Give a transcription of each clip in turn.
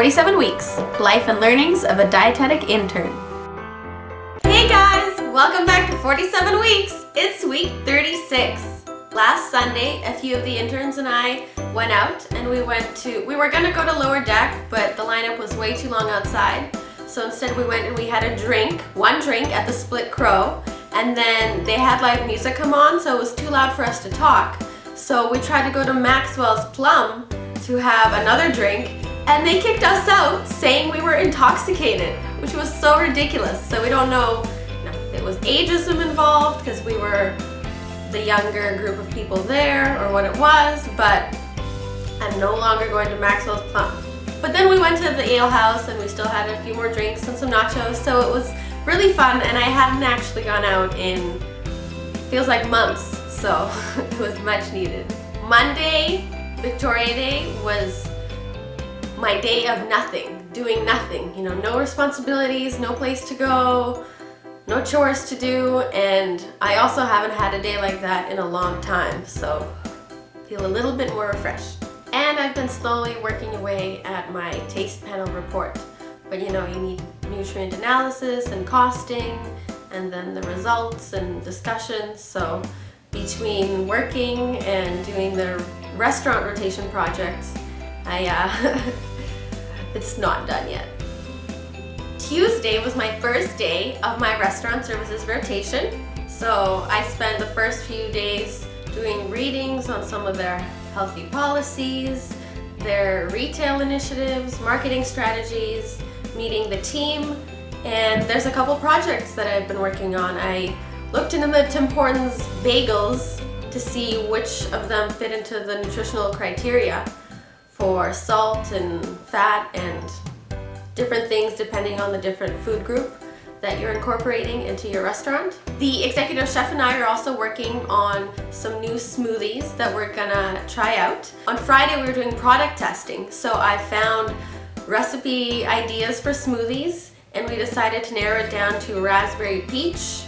47 Weeks, Life and Learnings of a Dietetic Intern. Hey guys, welcome back to 47 Weeks. It's week 36. Last Sunday, a few of the interns and I went out and we were gonna go to Lower Deck, but the lineup was way too long outside. So instead we went and we had one drink at the Split Crow, and then they had live music come on, so it was too loud for us to talk. So we tried to go to Maxwell's Plum to have another drink, and they kicked us out saying we were intoxicated, which was so ridiculous. So we don't know if it was ageism involved because we were the younger group of people there or what it was, but I'm no longer going to Maxwell's Plum. But then we went to the ale house and we still had a few more drinks and some nachos, so it was really fun, and I hadn't actually gone out in, feels like months, so it was much needed. Monday, Victoria Day, was my day of nothing, doing nothing, no responsibilities, no place to go, no chores to do, and I also haven't had a day like that in a long time, so I feel a little bit more refreshed. And I've been slowly working away at my taste panel report, but you need nutrient analysis and costing, and then the results and discussions, so between working and doing the restaurant rotation projects, it's not done yet. Tuesday was my first day of my restaurant services rotation. So I spent the first few days doing readings on some of their healthy policies, their retail initiatives, marketing strategies, meeting the team, and there's a couple projects that I've been working on. I looked into the Tim Hortons bagels to see which of them fit into the nutritional criteria for salt and fat and different things depending on the different food group that you're incorporating into your restaurant. The executive chef and I are also working on some new smoothies that we're gonna try out. On Friday we were doing product testing, so I found recipe ideas for smoothies, and we decided to narrow it down to raspberry peach,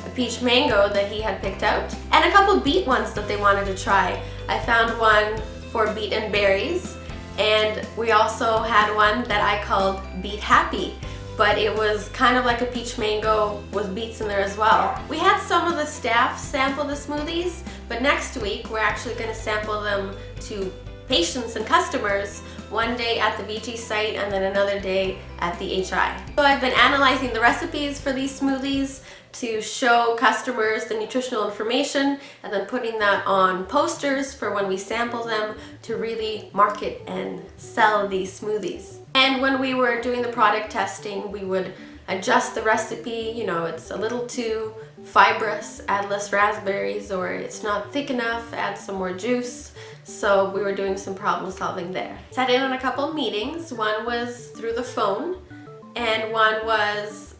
a peach mango that he had picked out, and a couple beet ones that they wanted to try. I found one for beet and berries, and we also had one that I called Beet Happy, but it was kind of like a peach mango with beets in there as well. We had some of the staff sample the smoothies, but next week we're actually going to sample them to patients and customers, one day at the VG site and then another day at the HI. So I've been analyzing the recipes for these smoothies to show customers the nutritional information, and then putting that on posters for when we sample them to really market and sell these smoothies. And when we were doing the product testing, we would adjust the recipe. It's a little too fibrous, add less raspberries, or it's not thick enough, add some more juice. So we were doing some problem solving there. Sat in on a couple meetings. One was through the phone, and one was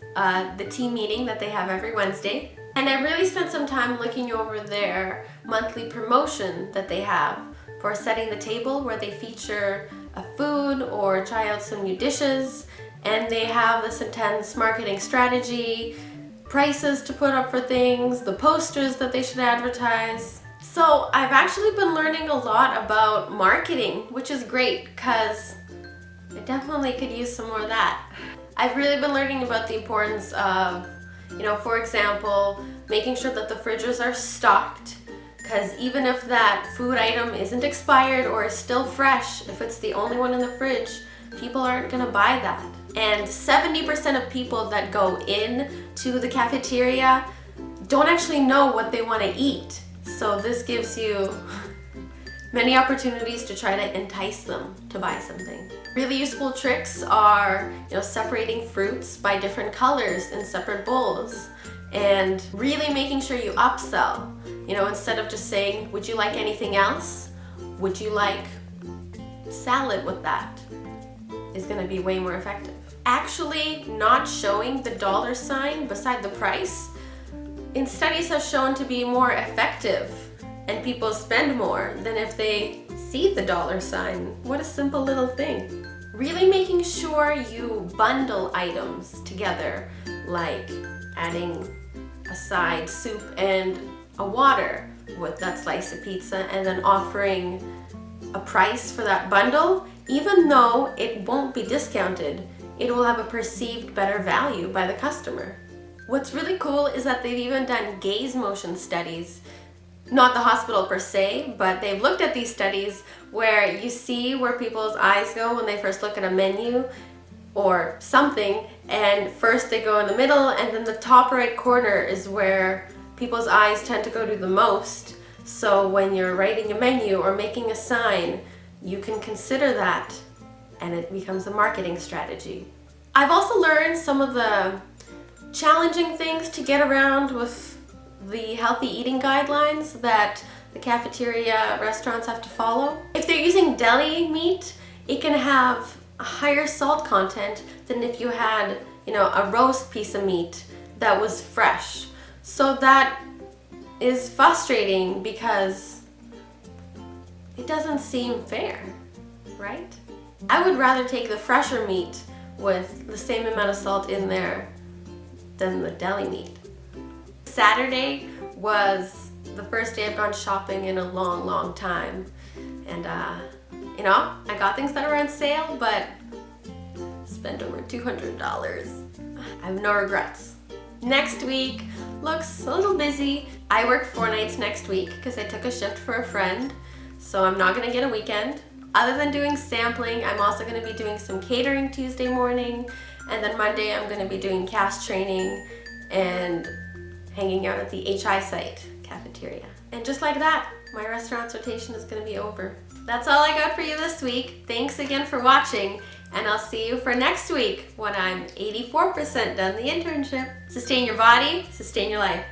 the team meeting that they have every Wednesday. And I really spent some time looking over their monthly promotion that they have for setting the table, where they feature a food or try out some new dishes, and they have this intense marketing strategy, prices to put up for things, the posters that they should advertise. So I've actually been learning a lot about marketing, which is great because I definitely could use some more of that. I've really been learning about the importance of, for example, making sure that the fridges are stocked, because even if that food item isn't expired or is still fresh, if it's the only one in the fridge, people aren't gonna buy that. And 70% of people that go in to the cafeteria don't actually know what they want to eat. So this gives you many opportunities to try to entice them to buy something. Really useful tricks are, separating fruits by different colors in separate bowls, and really making sure you upsell. Instead of just saying, would you like anything else? Would you like salad with that? Is gonna be way more effective. Actually not showing the dollar sign beside the price in studies has shown to be more effective, and people spend more than if they see the dollar sign. What a simple little thing. Really making sure you bundle items together, like adding a side soup and a water with that slice of pizza, and then offering a price for that bundle Even though it won't be discounted, it will have a perceived better value by the customer. What's really cool is that they've even done gaze motion studies. Not the hospital per se, but they've looked at these studies where you see where people's eyes go when they first look at a menu or something, and first they go in the middle, and then the top right corner is where people's eyes tend to go to the most. So when you're writing a menu or making a sign, you can consider that, and it becomes a marketing strategy. I've also learned some of the challenging things to get around with the healthy eating guidelines that the cafeteria restaurants have to follow. If they're using deli meat, it can have a higher salt content than if you had, a roast piece of meat that was fresh. So that is frustrating because it doesn't seem fair, right? I would rather take the fresher meat with the same amount of salt in there than the deli meat. Saturday was the first day I've gone shopping in a long, long time. And, I got things that were on sale, but spent over $200. I have no regrets. Next week looks a little busy. I work 4 nights next week because I took a shift for a friend, so I'm not gonna get a weekend. Other than doing sampling, I'm also gonna be doing some catering Tuesday morning, and then Monday I'm gonna be doing cast training and hanging out at the HI site cafeteria. And just like that, my restaurant's rotation is gonna be over. That's all I got for you this week. Thanks again for watching, and I'll see you for next week when I'm 84% done the internship. Sustain your body, sustain your life.